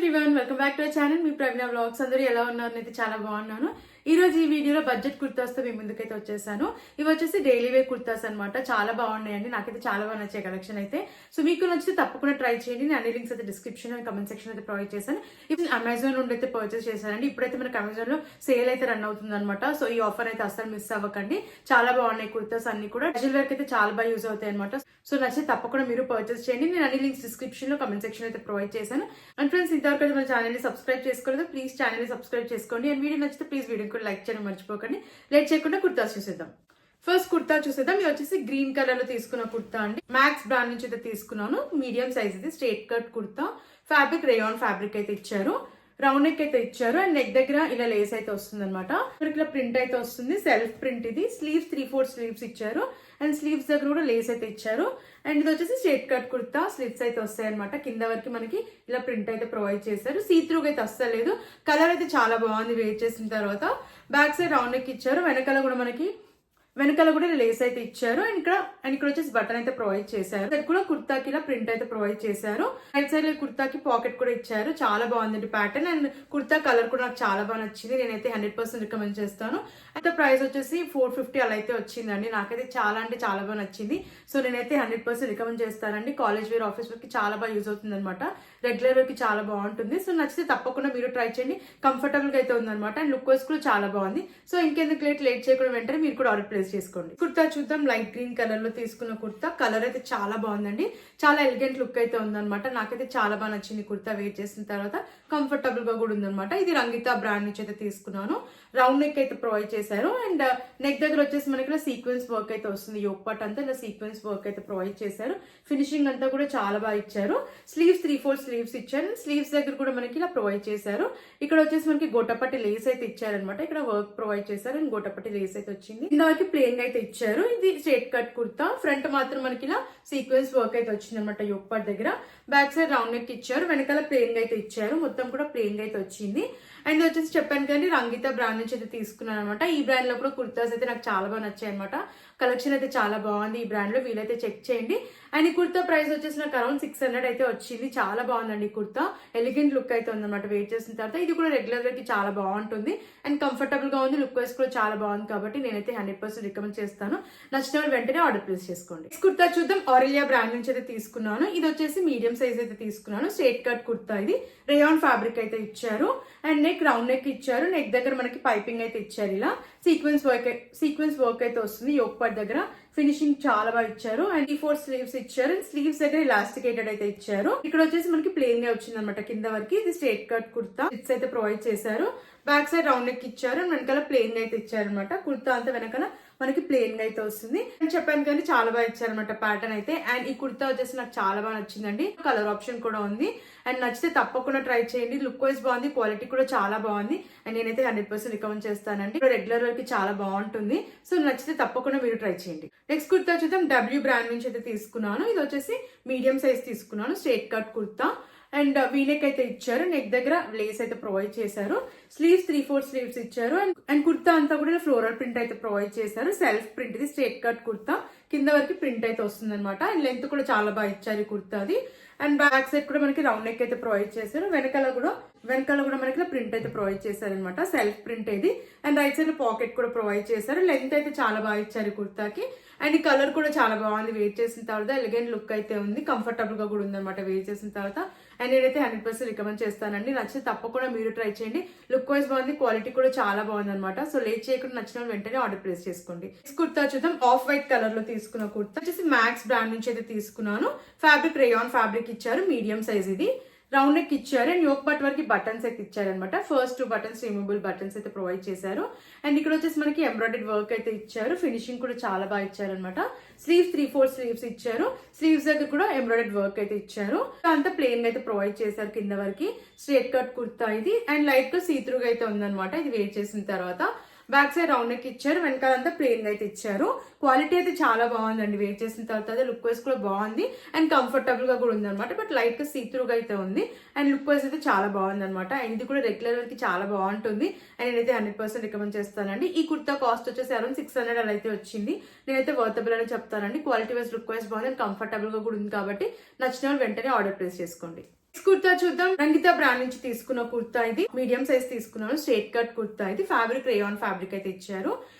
Everyone, welcome back to our channel. Me Praveena vlogs. అందరూ ఎలా ఉన్నారు? అయితే చాలా బాగున్నాను. ఈ రోజు ఈ వీడియోలో బడ్జెట్ కుర్తాస్తో మీ ముందుకైతే వచ్చేసాను. ఇవి వచ్చేసి డైలీ వేర్ కుర్తాస్ అనమాట. చాలా బాగున్నాయండి, నాకైతే చాలా బాగా నచ్చే కలెక్షన్ అయితే. సో మీకు నచ్చితే తప్పకుండా ట్రై చేయండి. నేను అన్ని లింక్స్ అయితే డిస్క్రిప్షన్ అండ్ కమెంట్ సెక్షన్ అయితే ప్రొవైడ్ చేశాను. ఇప్పుడు అమెజాన్ నుండి అయితే పర్చేస్ చేశానండి. ఇప్పుడైతే మనకి అమెజాన్ లో సేల్ అయితే రన్ అవుతుంది అనమాట. సో ఈ ఆఫర్ అయితే అస్సలు మిస్ అవ్వకండి. చాలా బాగున్నాయి కుర్తాస్ అన్ని కూడా. క్యాజువల్ వేర్ అయితే చాలా బాగా యూజ్ అవుతాయి అనమాట. సో నచ్చితే తప్పకుండా మీరు పర్చేస్ చేయండి. నేను అన్ని లింక్స్ డిస్క్రిప్షన్ లో కమెంట్ సెక్షన్ అయితే ప్రొవైడ్ చేశాను. అండ్ ఫ్రెండ్స్, ఇంతవరకు మన ఛానల్ ని సబ్స్క్రైబ్ చేసుకోలేదు, ప్లీజ్ ఛానల్ ని సబ్స్క్రైబ్ చేసుకోండి. అండ్ వీడియో నచ్చితే ప్లీజ్ వీడియో కూడా లైక్ చేయడం మర్చిపోకండి. లేట్ చేయకుండా కుర్తాస్ చూసేద్దాం. ఫస్ట్ కుర్తా చూసేద్దాం. ఇది వచ్చేసి గ్రీన్ కలర్ లో తీసుకున్న కుర్తా అండి. మ్యాక్స్ బ్రాండ్ నుంచి అయితే తీసుకున్నాను. మీడియం సైజ్ ఇది straight cut kurta. Fabric rayon fabric అయితే ఇచ్చారు. రౌండ్ నెక్ అయితే ఇచ్చారు. అండ్ నెక్ దగ్గర ఇలా లేస్ అయితే వస్తుంది అనమాట. ఇలా ప్రింట్ అయితే వస్తుంది, సెల్ఫ్ ప్రింట్ ఇది. స్లీవ్స్ 3/4 స్లీవ్స్ ఇచ్చారు. అండ్ స్లీవ్స్ దగ్గర కూడా లేస్ అయితే ఇచ్చారు. అండ్ ఇది వచ్చేసి స్ట్రేట్ కట్ కుర్తా. స్లిట్స్ అయితే వస్తాయి అనమాట. కింద వరకు మనకి ఇలా ప్రింట్ అయితే ప్రొవైడ్ చేశారు. సీ త్రూగా అయితే వస్తలేదు. కలర్ అయితే చాలా బాగుంది వేర్ చేసిన తర్వాత. బ్యాక్ సైడ్ రౌండ్ నెక్ ఇచ్చారు. వెనకాల కూడా లేస్ అయితే ఇచ్చారు. అండ్ ఇక్కడ వచ్చేసి బటన్ అయితే ప్రొవైడ్ చేశారు. ఇక్కడ కూడా కుర్తాకి ఇలా ప్రింట్ అయితే ప్రొవైడ్ చేశారు. రైట్ సైడ్ కుర్తాకి పాకెట్ కూడా ఇచ్చారు. చాలా బాగుంది ప్యాటర్న్. అండ్ కుర్తా కలర్ కూడా నాకు చాలా బాగా నచ్చింది. నేనైతే 100% రికమెండ్ చేస్తాను. అయితే ప్రైస్ వచ్చేసి 450 అలా అయితే వచ్చిందండి. నాకైతే చాలా అంటే చాలా బాగా నచ్చింది. సో నేనైతే 100% రికమెండ్ చేస్తానండి. కాలేజ్ వేర్, ఆఫీస్ వేర్ కి చాలా బాగా యూజ్ అవుతుంది అనమాట. రెగ్యులర్ వేర్ కి చాలా బాగుంటుంది. సో నచ్చితే తప్పకుండా మీరు ట్రై చేయండి. కంఫర్టబుల్ గా అయితే ఉందన్నమాట. అండ్ లుక్ వైస్ కూడా చాలా బాగుంది. సో ఇంకెందుకు లేట్ చేయకుండా వెంటనే మీరు కూడా ఆర్డర్ ప్లేస్ చేసుకోండి. కుర్తా చూద్దాం. లైట్ గ్రీన్ కలర్ లో తీసుకున్న కుర్తా. కలర్ అయితే చాలా బాగుందండి. చాలా ఎలిగెంట్ లుక్ అయితే ఉందన్నమాట. నాకైతే చాలా బాగా నచ్చింది కుర్తా వేర్ చేసిన తర్వాత. కంఫర్టబుల్ గా కూడా ఉందన్నమాట. ఇది రంగితా బ్రాండ్ నుంచి అయితే తీసుకున్నాను. రౌండ్ నెక్ అయితే ప్రొవైడ్ చేశారు. అండ్ నెక్ దగ్గర వచ్చేసి మనకి ఇలా సీక్వెన్స్ వర్క్ అయితే వస్తుంది. యోక్ పార్ట్ అంతా ఇలా సీక్వెన్స్ వర్క్ అయితే ప్రొవైడ్ చేశారు. ఫినిషింగ్ అంతా కూడా చాలా బాగా ఇచ్చారు. స్లీవ్స్ 3/4 స్లీవ్స్ ఇచ్చారు. స్లీవ్స్ దగ్గర కూడా మనకి ఇలా ప్రొవైడ్ చేశారు. ఇక్కడ వచ్చేసి మనకి గోటపట్టి లేస్ అయితే ఇచ్చారనమాట. ఇక్కడ వర్క్ ప్రొవైడ్ చేశారు. అండ్ గోటపట్టి లేస్ అయితే వచ్చింది. ఇంతవరకు ప్లేన్ అయితే ఇచ్చారు. ఇది స్ట్రేట్ కట్ కుర్తా. ఫ్రంట్ మాత్రం మనకి ఇలా సీక్వెన్స్ వర్క్ అయితే వచ్చింది అనమాట యోక్ పార్ట్ దగ్గర. బ్యాక్ సైడ్ రౌండ్ నెక్ ఇచ్చారు. వెనకాల ప్లేన్ గా అయితే ఇచ్చారు. మొత్తం కూడా ప్లేన్ గా అయితే వచ్చింది. అండ్ వచ్చేసి చెప్పాను కానీ రంగితా బ్రాండ్ నుంచి అయితే తీసుకున్నాను అనమాట. ఈ బ్రాండ్ లో కూడా కుర్తాస్ అయితే నాకు చాలా బాగా నచ్చాయి అనమాట. కలెక్షన్ అయితే చాలా బాగుంది ఈ బ్రాండ్ లో. వీలైతే చెక్ చేయండి. అండ్ ఈ కుర్తా ప్రైస్ వచ్చేసి నాకు అరౌండ్ 600 అయితే వచ్చింది. చాలా బాగుందండి ఈ కుర్తా. ఎలిగెంట్ లుక్ అయితే ఉందన్నమాట వెయిట్ చేసిన తర్వాత. ఇది కూడా రెగ్యులర్ వేర్ కి చాలా బాగుంటుంది. అండ్ కంఫర్టబుల్ గా ఉంది. లుక్ వైస్ కూడా చాలా బాగుంది. కాబట్టి నేనైతే 100% రికమెండ్ చేస్తాను. నచ్చిన వాళ్ళు వెంటనే ఆర్డర్ ప్లేస్ చేసుకోండి. ఈ కుర్తా చూద్దాం. ఆరెలియా బ్రాండ్ నుంచి అయితే తీసుకున్నాను. ఇది వచ్చేసి మీడియం సైజ్ అయితే తీసుకున్నాను. Straight cut kurta. ఇది రేయాన్ ఫ్యాబ్రిక్ అయితే ఇచ్చారు. అండ్ నెక్ రౌండ్ నెక్ ఇచ్చారు. నెక్ దగ్గర మనకి పైపింగ్ అయితే ఇచ్చారు. ఇలా సీక్వెన్స్ వర్క్ అయితే వస్తుంది. యోక్ పార్ట్ దగ్గర ఫినిషింగ్ చాలా బాగా ఇచ్చారు. అండ్ 3/4 స్లీవ్స్ ఇచ్చారు. అండ్ స్లీవ్స్ దగ్గర ఇలాస్టికేటెడ్ అయితే ఇచ్చారు. ఇక్కడ వచ్చేసి మనకి ప్లేన్ గా వచ్చింది అనమాట కింద వరకు. ఇది స్ట్రేట్ కట్ కుర్తా. స్లిట్స్ అయితే ప్రొవైడ్ చేశారు. బ్యాక్ సైడ్ రౌండ్ నెక్ ఇచ్చారు. అండ్ వెనకాల ప్లేన్ గా అయితే ఇచ్చారు అనమాట. కుర్తా అంతా వెనకాల మనకి ప్లేన్ గా అయితే వస్తుంది. అని చెప్పాను కానీ చాలా బాగా ఇచ్చారనమాట ప్యాటర్న్ అయితే. అండ్ ఈ కుర్తా వచ్చేసి నాకు చాలా బాగా నచ్చిందండి. కలర్ ఆప్షన్ కూడా ఉంది. అండ్ నచ్చితే తప్పకుండా ట్రై చేయండి. లుక్ వైజ్ బాగుంది, క్వాలిటీ కూడా చాలా బాగుంది. అండ్ నేనైతే 100% రికమెండ్ చేస్తానండి. రెగ్యులర్ వేర్ కి చాలా బాగుంటుంది. సో నచ్చితే తప్పకుండా మీరు ట్రై చేయండి. నెక్స్ట్ కుర్తా చూద్దాం. డబ్ల్యూ బ్రాండ్ నుంచి అయితే తీసుకున్నాను. ఇది వచ్చేసి మీడియం సైజ్ తీసుకున్నాను. Straight cut kurta. And V-neck అయితే ఇచ్చారు. నెక్ దగ్గర లేస్ అయితే ప్రొవైడ్ చేశారు. స్లీవ్స్ 3/4 స్లీవ్స్ ఇచ్చారు. అండ్ కుర్తా అంతా కూడా ఫ్లోరల్ ప్రింట్ అయితే ప్రొవైడ్ చేశారు. సెల్ఫ్ ప్రింట్ ఇది. Straight cut kurta. కింద వరకు ప్రింట్ అయితే వస్తుంది అనమాట. అండ్ లెంత్ కూడా చాలా బాగా ఇచ్చారు ఈ కుర్తాది. అండ్ బ్యాక్ సైడ్ కూడా మనకి రౌండ్ నెక్ అయితే ప్రొవైడ్ చేశారు. వెనకాల కూడా మనకి ప్రింట్ అయితే ప్రొవైడ్ చేశారు అనమాట. సెల్ఫ్ ప్రింట్ ఇది. అండ్ రైట్ సైడ్ పాకెట్ కూడా ప్రొవైడ్ చేశారు. లెంత్ అయితే చాలా బాగా ఇచ్చారు ఈ కుర్తాకి. అండ్ ఈ కలర్ కూడా చాలా బాగుంది వేర్ చేసిన తర్వాత. ఎలిగెంట్ లుక్ అయితే ఉంది. కంఫర్టబుల్ గా కూడా ఉందన్నమాట వేర్ చేసిన తర్వాత. అండ్ నేనైతే 100% రికమెండ్ చేస్తానండి. నచ్చితే తప్పకుండా మీరు ట్రై చేయండి. లుక్ వైజ్ బాగుంది, క్వాలిటీ కూడా చాలా బాగుంది అనమాట. సో లేట్ చేయకుండా నచ్చిన వెంటనే ఆర్డర్ ప్లేస్ చేసుకోండి. కుర్తా చూద్దాం. ఆఫ్ వైట్ కలర్ లో తీసుకున్న కుర్తా వచ్చేసి మ్యాక్స్ బ్రాండ్ నుంచి అయితే తీసుకున్నాను. ఫ్యాబ్రిక్ రేయాన్ ఫ్యాబ్రిక్ ఇచ్చారు. మీడియం సైజ్ ఇది. రౌండ్ నెక్ ఇచ్చారు. అండ్ యోక్ పార్ట్ వరకు బటన్స్ అయితే ఇచ్చారనమాట. ఫస్ట్ 2 బటన్స్ రిమూవబుల్ బటన్స్ అయితే ప్రొవైడ్ చేశారు. అండ్ ఇక్కడ వచ్చేసి మనకి ఎంబ్రాయిడరీ వర్క్ అయితే ఇచ్చారు. ఫినిషింగ్ కూడా చాలా బాగా ఇచ్చారనమాట. స్లీవ్స్ 3/4 స్లీవ్స్ ఇచ్చారు. స్లీవ్స్ దగ్గర కూడా ఎంబ్రాయిడరీ వర్క్ అయితే ఇచ్చారు. అంతా ప్లేన్ అయితే ప్రొవైడ్ చేశారు కింద వరకు. స్ట్రేట్ కట్ కుర్తా ఇది. అండ్ లైట్ గా సీత్రూగా అయితే ఉందన్నమాట ఇది వేర్ చేసిన తర్వాత. బ్యాక్ సైడ్ రౌండ్ నెక్ ఇచ్చారు. వెనకాలంతా ప్లేన్ గా అయితే ఇచ్చారు. క్వాలిటీ అయితే చాలా బాగుందండి వేర్ చేసిన తర్వాత. అదే లుక్ వైస్ కూడా బాగుంది. అండ్ కంఫర్టబుల్ గా కూడా ఉంది అనమాట. బట్ లైట్ గా సీత్రూగా అయితే ఉంది. అండ్ లుక్ వైస్ అయితే చాలా బాగుంది అనమాట. అండ్ ఇది కూడా రెగ్యులర్ వేర్ కి చాలా బాగుంటుంది. అండ్ నేనైతే 100% రికమెండ్ చేస్తానండి. ఈ కుర్తా కాస్ట్ వచ్చేసి అరౌండ్ 600 అలా అయితే వచ్చింది. నేనైతే వర్తబుల్ అని చెప్తానండి. క్వాలిటీ వైజ్, లుక్ వైజ్ బాగుంది. అండ్ కంఫర్టబుల్ గా కూడా ఉంది. కాబట్టి నచ్చిన వాళ్ళు వెంటనే ఆర్డర్ ప్లేస్ చేసుకోండి. కుర్తా చూద్దాం. రంగిత బ్రాండ్ నుంచి తీసుకున్న కుర్తా ఇది. మీడియం సైజ్ తీసుకున్నాను. స్ట్రైట్ కట్ కుర్తా ఇది. ఫ్యాబ్రిక్ రేయాన్ ఫ్యాబ్రిక్ అయితే ఇచ్చారు.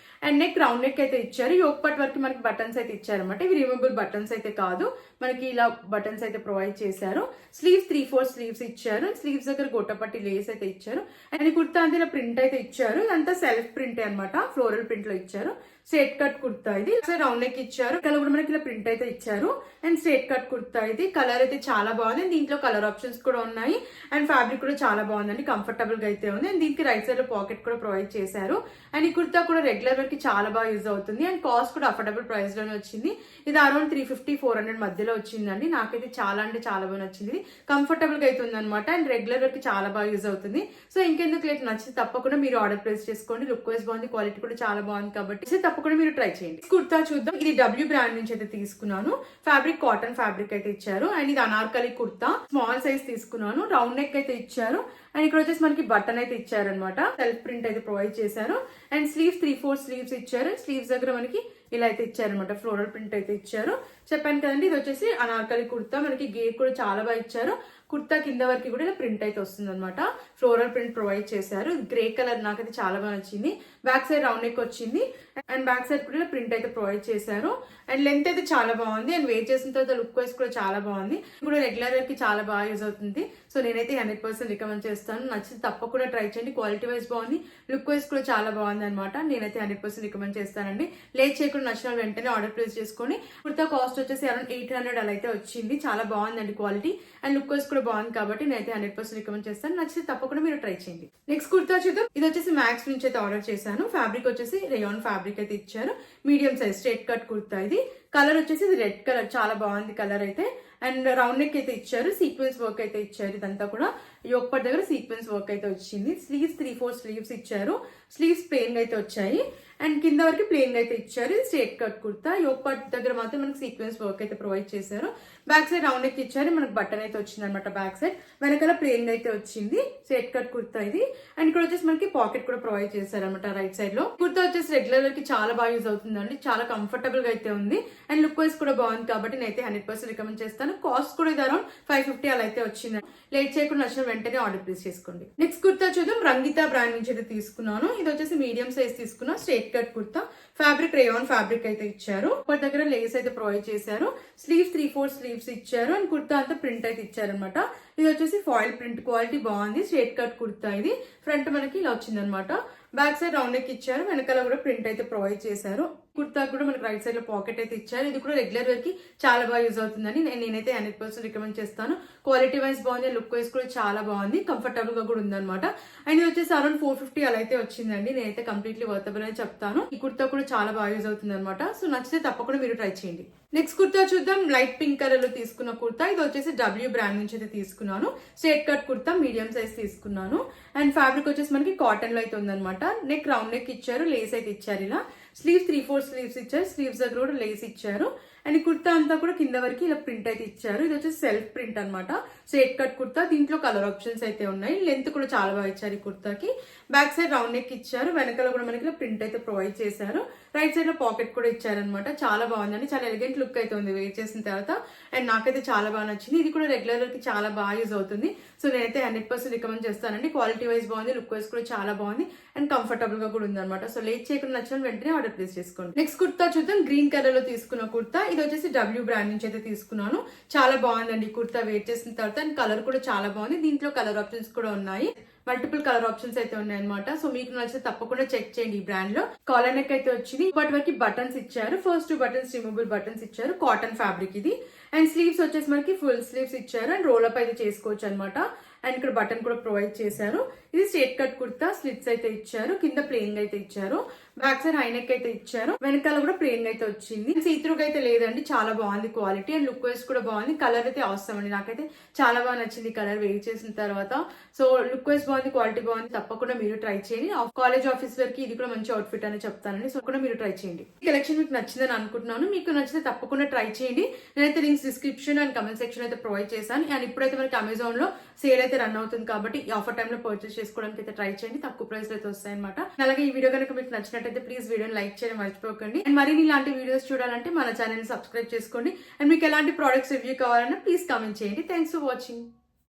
అండ్ నెక్ రౌండ్ నెక్ అయితే ఇచ్చారు. యోక్ పట్ వరకు మనకి బటన్స్ అయితే ఇచ్చారన్నమాట. ఇవి రిమూవబుల్ బటన్స్ అయితే కాదు, మనకి ఇలా బటన్స్ అయితే ప్రొవైడ్ చేశారు. స్లీవ్స్ 3/4 స్లీవ్స్ ఇచ్చారు. స్లీవ్స్ దగ్గర గొట్టపట్టి లేస్ అయితే ఇచ్చారు. అండ్ ఈ కుర్తా అంతా ఇలా ప్రింట్ అయితే ఇచ్చారు. ఇదంతా సెల్ఫ్ ప్రింట్ అనమాట, ఫ్లోరల్ ప్రింట్ లో ఇచ్చారు. స్ట్రైట్ కట్ కుర్తా ఇది. రౌండ్ నెక్ ఇచ్చారు. కలర్ కూడా మనకి ఇలా ప్రింట్ అయితే ఇచ్చారు. అండ్ స్ట్రైట్ కట్ కుర్తా ఇది. కలర్ అయితే చాలా బాగుంది. దీంట్లో కలర్ ఆప్షన్స్ కూడా ఉన్నాయి. అండ్ ఫ్యాబ్రిక్ కూడా చాలా బాగుందండి, కంఫర్టబుల్ గా అయితే ఉంది. అండ్ దీనికి రైట్ సైడ్ లో పాకెట్ కూడా ప్రొవైడ్ చేశారు. అండ్ ఈ కుర్తా కూడా రెగ్యులర్ కి చాలా బాగా యూజ్ అవుతుంది. అండ్ కాస్ట్ కూడా అఫోర్డబుల్ ప్రైస్ లోనే వచ్చింది. ఇది అరౌండ్ 350-400 మధ్యలో వచ్చిందండి. నాకైతే చాలా అంటే చాలా బాగా నచ్చింది. కంఫర్టబుల్ గా అయితే ఉంది అనమాట. అండ్ రెగ్యులర్ కి చాలా బాగా యూజ్ అవుతుంది. సో ఇంకెందుకు లేట్, నచ్చితే తప్పకుండా మీరు ఆర్డర్ ప్లేస్ చేసుకోండి. లుక్ వైజ్ బాగుంది, క్వాలిటీ కూడా చాలా బాగుంది కాబట్టి తప్పకుండా మీరు ట్రై చేయండి. కుర్తా చూద్దాం. ఇది W బ్రాండ్ నుంచి అయితే తీసుకున్నాను. ఫ్యాబ్రిక్ కాటన్ ఫ్యాబ్రిక్ అయితే ఇచ్చారు. అండ్ ఇది అనార్కలి కుర్తా, స్మాల్ సైజ్ తీసుకున్నాను. రౌండ్ నెక్ అయితే ఇచ్చారు. అండ్ ఇక్కడ వచ్చేసి మనకి బటన్ అయితే ఇచ్చారనమాట. సెల్ఫ్ ప్రింట్ అయితే ప్రొవైడ్ చేశారు. అండ్ స్లీవ్స్ 3/4 స్లీవ్స్ ఇచ్చారు. స్లీవ్స్ దగ్గర మనకి ఇలా అయితే ఇచ్చారనమాట, ఫ్లోరల్ ప్రింట్ అయితే ఇచ్చారు. చెప్పాను కదండి, ఇది వచ్చేసి అనార్కలి కుర్తా. మనకి గేర్ కూడా చాలా బాగా ఇచ్చారు. కుర్తా కింద వరకు కూడా ఇలా ప్రింట్ అయితే వస్తుంది అనమాట. ఫ్లోరల్ ప్రింట్ ప్రొవైడ్ చేశారు. గ్రే కలర్ నాకైతే చాలా బాగా నచ్చింది. బ్యాక్ సైడ్ రౌండ్ నెక్ వచ్చింది. అండ్ బ్యాక్ సైడ్ కూడా ప్రింట్ అయితే ప్రొవైడ్ చేశారు. అండ్ లెంత్ అయితే చాలా బాగుంది. అండ్ వేర్ చేసిన తర్వాత లుక్ వైజ్ కూడా చాలా బాగుంది. ఇప్పుడు రెగ్యులర్ కి చాలా బాగా యూజ్ అవుతుంది. సో నేనైతే 100% రికమెండ్ చేస్తాను. నచ్చితే తప్పకుండా ట్రై చేయండి. క్వాలిటీ వైజ్ బాగుంది, లుక్ వైజ్ కూడా చాలా బాగుంది అనమాట. నేనైతే 100% రికమెండ్ చేస్తానండి. లేట్ చేయకుండా నచ్చిన వెంటనే ఆర్డర్ ప్లేస్ చేసుకొని. కుర్తా కాస్ట్ వచ్చేసి అరౌండ్ 800 అలా అయితే వచ్చింది. చాలా బాగుందండి క్వాలిటీ. అండ్ లుక్ వైజ్ కూడా బాగుంది కాబట్టి నేనైతే 100% రికమెండ్ చేస్తాను. నచ్చితే తప్పకుండా మీరు ట్రై చేయండి. నెక్స్ట్ కుర్తా చూద్దాం. ఇది వచ్చేసి మ్యాక్స్ నుంచి అయితే ఆర్డర్ చేశాను. ఫ్యాబ్రిక్ వచ్చేసి రేయాన్ ఫ్యాబ్రిక్ అయితే ఇచ్చారు. Medium size straight cut kurta ఇది. కలర్ వచ్చేసి ఇది రెడ్ కలర్, చాలా బాగుంది కలర్ అయితే. అండ్ రౌండ్ నెక్ అయితే ఇచ్చారు. సీక్వెన్స్ వర్క్ అయితే ఇచ్చారు. ఇదంతా కూడా యోక్ పట్ దగ్గర సీక్వెన్స్ వర్క్ అయితే వచ్చింది. స్లీవ్స్ 3/4 స్లీవ్స్ ఇచ్చారు. స్లీవ్స్ ప్లెయిన్ గా అయితే వచ్చాయి. అండ్ కింద వరకు ప్లెయిన్ గా అయితే ఇచ్చారు. ఇది స్ట్రైట్ కట్ కుర్తా. యోక్ పట్ దగ్గర మాత్రం మనకి సీక్వెన్స్ వర్క్ అయితే ప్రొవైడ్ చేశారు. బ్యాక్ సైడ్ రౌండ్ నెక్ ఇచ్చారు. మనకి బటన్ అయితే వచ్చింది అనమాట. బ్యాక్ సైడ్ వెనకాల ప్లెయిన్ గా అయితే వచ్చింది. స్ట్రైట్ కట్ కుర్తా ఇది. అండ్ ఇక్కడ వచ్చేసి మనకి పాకెట్ కూడా ప్రొవైడ్ చేశారు అనమాట రైట్ సైడ్ లో. కుర్తా వచ్చేసి రెగ్యులర్ కి చాలా బాగా యూజ్ అవుతుందండి. చాలా కంఫర్టబుల్ గా అయితే ఉంది. అండ్ లుక్ వైజ్ కూడా బాగుంది కాబట్టి నేనైతే 100% రికమెండ్ చేస్తాను. కాస్ట్ కూడా ఇది అరౌండ్ 550 అలా అయితే వచ్చింది. లేట్ చేయకుండా నచ్చిన వెంటనే ఆర్డర్ ప్లేస్ చేసుకోండి. నెక్స్ట్ కుర్తా చూద్దాం. రంగిత బ్రాండ్ నుంచి అయితే తీసుకున్నాను. ఇది వచ్చేసి మీడియం సైజ్ తీసుకున్నా. Straight cut kurta. Fabric rayon fabric అయితే ఇచ్చారు. ఒక దగ్గర లేస్ అయితే ప్రొవైడ్ చేశారు. స్లీవ్స్ 3/4 స్లీవ్స్ ఇచ్చారు. అండ్ కుర్తా అంతా ప్రింట్ అయితే ఇచ్చారనమాట. ఇది వచ్చేసి ఫాయిల్ ప్రింట్, క్వాలిటీ బాగుంది. స్ట్రైట్ కట్ కుర్తా ఇది. ఫ్రంట్ మనకి ఇలా వచ్చింది అనమాట. బ్యాక్ సైడ్ రౌండ్ నెక్ ఇచ్చారు. వెనకాల కూడా ప్రింట్ అయితే ప్రొవైడ్ చేశారు. కుర్తా కూడా మనకి రైట్ సైడ్ లో పాకెట్ అయితే ఇచ్చారు. ఇది కూడా రెగ్యులర్ వేర్ కి చాలా బాగా యూజ్ అవుతుందని నేనైతే 100% రికమెండ్ చేస్తాను. క్వాలిటీ వైజ్ బాగుంది, లుక్ వైజ్ కూడా చాలా బాగుంది, కంఫర్టబుల్ గా కూడా ఉందన్నమాట. అండ్ ఇది వచ్చేసి అరౌండ్ 450 అలా అయితే వచ్చిందండి. నేనైతే కంప్లీట్లీ వర్తబుల్ అని చెప్తాను. ఈ కుర్తా కూడా చాలా బాగా యూజ్ అవుతుంది అనమాట. సో నచ్చితే తప్పకుండా మీరు ట్రై చేయండి. నెక్స్ట్ కుర్తా చూద్దాం. లైట్ పింక్ కలర్ లో తీసుకున్న కుర్తా. ఇది వచ్చేసి W బ్రాండ్ నుంచి అయితే తీసుకున్నాను. Straight cut kurta, medium size తీసుకున్నాను. అండ్ ఫ్యాబ్రిక్ వచ్చేసి మనకి కాటన్ లో అయితే ఉందన్నమాట. నెక్ రౌండ్ నెక్ ఇచ్చారు. లేస్ అయితే ఇచ్చారు. ఇలా స్లీవ్స్ 3/4 స్లీవ్స్ ఇచ్చారు. స్లీవ్స్ దగ్గర కూడా లేస్ ఇచ్చారు. అండ్ ఈ కుర్తా అంతా కూడా కింద వరకు ఇలా ప్రింట్ అయితే ఇచ్చారు. ఇది వచ్చేసి సెల్ఫ్ ప్రింట్ అనమాట. Straight cut kurta. దీంట్లో కలర్ ఆప్షన్స్ అయితే ఉన్నాయి. లెంత్ కూడా చాలా బాగా ఇచ్చారు ఈ కుర్తాకి. బ్యాక్ సైడ్ రౌండ్ నెక్ ఇచ్చారు. వెనకాల కూడా మనకి ప్రింట్ అయితే ప్రొవైడ్ చేశారు. రైట్ సైడ్ లో పాకెట్ కూడా ఇచ్చారనమాట. చాలా బాగుందండి. చాలా ఎలిగెంట్ లుక్ అయితే ఉంది వేర్ చేసిన తర్వాత. అండ్ నాకైతే చాలా బాగా నచ్చింది. ఇది కూడా రెగ్యులర్ కి చాలా బాగా యూజ్ అవుతుంది. సో నేనైతే 100% రికమెండ్ చేస్తానండి. క్వాలిటీ వైజ్ బాగుంది, లుక్ వైజ్ కూడా చాలా బాగుంది. అండ్ కంఫర్టబుల్ గా కూడా ఉంది అనమాట. సో లేట్ చేయకుండా నచ్చిన వెంటనే ఆర్డర్ ప్లేస్ చేసుకోండి. నెక్స్ట్ కుర్తా చూద్దాం. గ్రీన్ కలర్ లో తీసుకున్న కుర్తా. ఇది వచ్చేసి W బ్రాండ్ నుంచి అయితే తీసుకున్నాను. చాలా బాగుందండి కుర్తా వేర్ చేసిన తర్వాత. అండ్ కలర్ కూడా చాలా బాగుంది. దీంట్లో కలర్ ఆప్షన్స్ కూడా ఉన్నాయి. మల్టిపుల్ కలర్ ఆప్షన్స్ అయితే ఉన్నాయి అనమాట. సో మీకు నచ్చితే తప్పకుండా చెక్ చేయండి. ఈ బ్రాండ్ లో కాలర్ నెక్ అయితే వచ్చింది. ఇప్పటి వరకు బటన్స్ ఇచ్చారు. ఫస్ట్ 2 బటన్స్ రిమూవబుల్ బటన్స్ ఇచ్చారు. కాటన్ ఫ్యాబ్రిక్ ఇది. అండ్ స్లీవ్స్ వచ్చేసి మనకి ఫుల్ స్లీవ్స్ ఇచ్చారు. అండ్ రోల్ అప్ అయితే చేసుకోవచ్చు అనమాట. అండ్ ఇక్కడ బటన్ కూడా ప్రొవైడ్ చేశారు. ఇది స్ట్రైట్ కట్ కుర్తా. స్లిట్స్ అయితే ఇచ్చారు. కింద ప్లెయిన్ గా అయితే ఇచ్చారు. బ్యాక్ సైడ్ హై నెక్ అయితే ఇచ్చారు. వెనకాల కూడా ప్లెయిన్ గా అయితే వచ్చింది. సీత్రూగా అయితే లేదండి. చాలా బాగుంది క్వాలిటీ. అండ్ లుక్ వైజ్ కూడా బాగుంది. కలర్ అయితే అవసరం అండి. నాకైతే చాలా బాగా నచ్చింది కలర్ వేర్ చేసిన తర్వాత. సో లుక్ వైజ్ బాగుంది, క్వాలిటీ బాగుంది. తప్పకుండా మీరు ట్రై చేయండి. కాలేజ్ ఆఫీస్ వరకు ఇది కూడా మంచి అవుట్ఫిట్ అని చెప్తానండి. సో కూడా మీరు ట్రై చేయండి. ఈ కలెక్షన్ మీకు నచ్చిందని అనుకుంటున్నాను. మీకు నచ్చితే తప్పకుండా ట్రై చేయండి. నేనైతే links description and comment section అయితే ప్రొవైడ్ చేశాను. అండ్ ఇప్పుడైతే మనకి అమెజాన్ లో సేల్ అయితే రన్ అవుతుంది కాబట్టి ఈ ఆఫర్ టైమ్ లో పర్చేస్ చేసుకోవడానికి అయితే ట్రై చేయండి. తక్కువ ప్రైస్ అయితే వస్తాయి అనమాట. అలాగే ఈ వీడియో కనుక మీకు నచ్చినట్టయితే ప్లీజ్ వీడియోని లైక్ చేయడం మర్చిపోకండి. అండ్ మరిన్ని ఇలాంటి వీడియోస్ చూడాలంటే మన ఛానల్ ని సబ్స్క్రైబ్ చేసుకోండి. అండ్ మీకు ఎలాంటి ప్రొడక్ట్స్ రివ్యూ కావాలన్నా ప్లీజ్ కామెంట్ చేయండి. Thanks for watching.